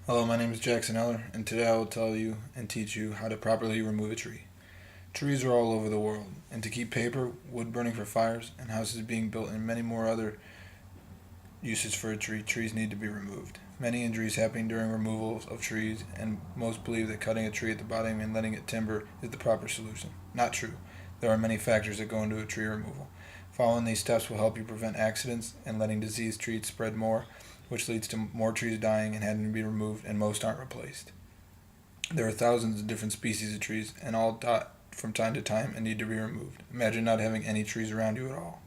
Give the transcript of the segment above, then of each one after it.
Hello, my name is Jackson Eller, and today I will tell you and teach you how to properly remove a tree. Trees are all over the world, and to keep paper, wood burning for fires, and houses being built, and many more other uses for a tree, trees need to be removed. Many injuries happen during removal of trees, and most believe that cutting a tree at the bottom and letting it timber is the proper solution. Not true. There are many factors that go into a tree removal. Following these steps will help you prevent accidents and letting diseased trees spread more, which leads to more trees dying and having to be removed, and most aren't replaced. There are thousands of different species of trees, and all die from time to time and need to be removed. Imagine not having any trees around you at all.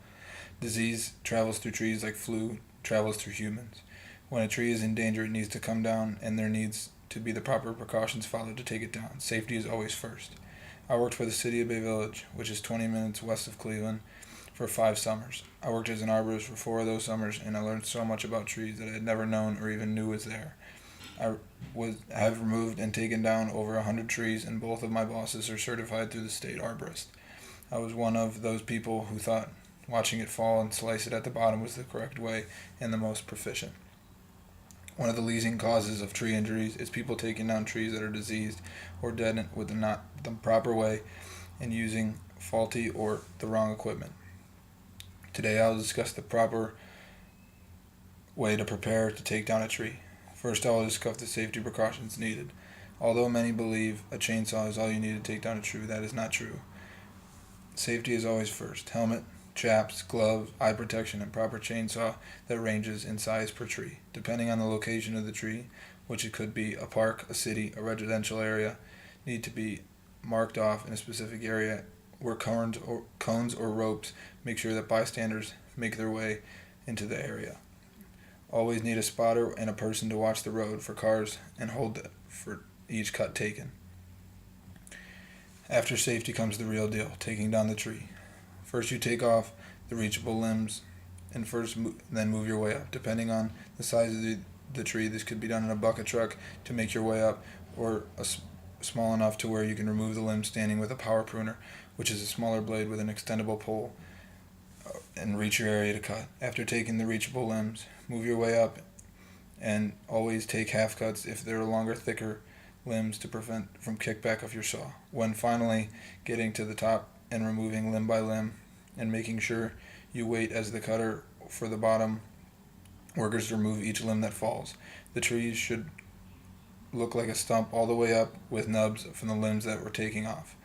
Disease travels through trees like flu travels through humans. When a tree is in danger, it needs to come down, and there needs to be the proper precautions followed to take it down. Safety is always first. I worked for the City of Bay Village, which is 20 minutes west of Cleveland, for 5 summers. I worked as an arborist for 4 of those summers, and I learned so much about trees that I had never known or even knew was there. I have removed and taken down over 100 trees, and both of my bosses are certified through the state arborist. I was one of those people who thought watching it fall and slice it at the bottom was the correct way and the most proficient. One of the leading causes of tree injuries is people taking down trees that are diseased or dead with not the proper way and using faulty or the wrong equipment. Today I'll discuss the proper way to prepare to take down a tree. First, I will discuss the safety precautions needed. Although many believe a chainsaw is all you need to take down a tree, that is not true. Safety is always first. Helmet, chaps, gloves, eye protection, and proper chainsaw that ranges in size per tree. Depending on the location of the tree, which it could be a park, a city, a residential area, need to be marked off in a specific area where cones or ropes make sure that bystanders make their way into the area. Always need a spotter and a person to watch the road for cars and hold for each cut taken. After safety comes the real deal, taking down the tree. First you take off the reachable limbs and then move your way up. Depending on the size of the tree, this could be done in a bucket truck to make your way up, or small enough to where you can remove the limbs standing with a power pruner, which is a smaller blade with an extendable pole, and reach your area to cut. After taking the reachable limbs, move your way up, and always take half cuts if there are longer, thicker limbs to prevent from kickback of your saw. When finally getting to the top and removing limb by limb and making sure you wait as the cutter for the bottom workers to remove each limb that falls. The trees should look like a stump all the way up with nubs from the limbs that we're taking off.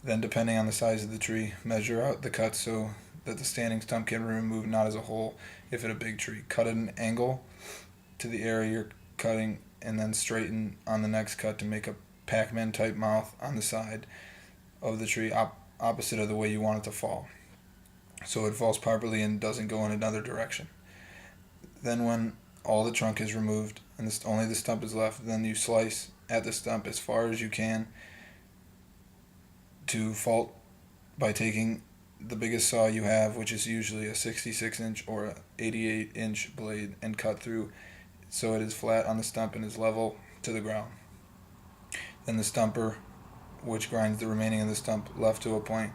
Then, depending on the size of the tree, measure out the cuts so that the standing stump can be removed not as a whole if it's a big tree. Cut at an angle to the area you're cutting, and then straighten on the next cut to make a Pac-Man type mouth on the side of the tree opposite of the way you want it to fall, so it falls properly and doesn't go in another direction. Then when all the trunk is removed and only the stump is left, then you slice at the stump as far as you can to fault by taking the biggest saw you have, which is usually a 66-inch or a 88-inch blade, and cut through so it is flat on the stump and is level to the ground. Then the stumper, which grinds the remaining of the stump left to a point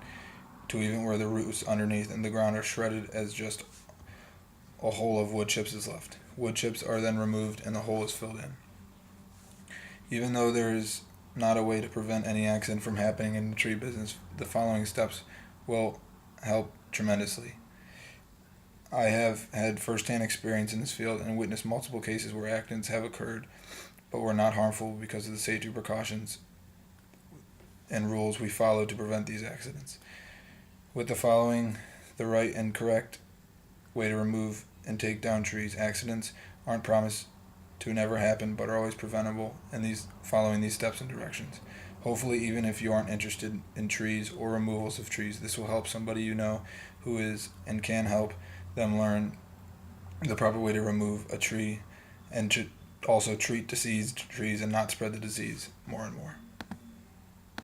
to even where the roots underneath and the ground are shredded as just a hole of wood chips is left. Wood chips are then removed and the hole is filled in. Even though there is not a way to prevent any accident from happening in the tree business, the following steps will help tremendously. I have had first-hand experience in this field and witnessed multiple cases where accidents have occurred but were not harmful because of the safety precautions and rules we follow to prevent these accidents. With the following, the right and correct way to remove and take down trees, accidents aren't promised to never happen but are always preventable, and following these steps and directions. Hopefully, even if you aren't interested in trees or removals of trees, this will help somebody you know who is and can help them learn the proper way to remove a tree and to also treat diseased trees and not spread the disease more and more.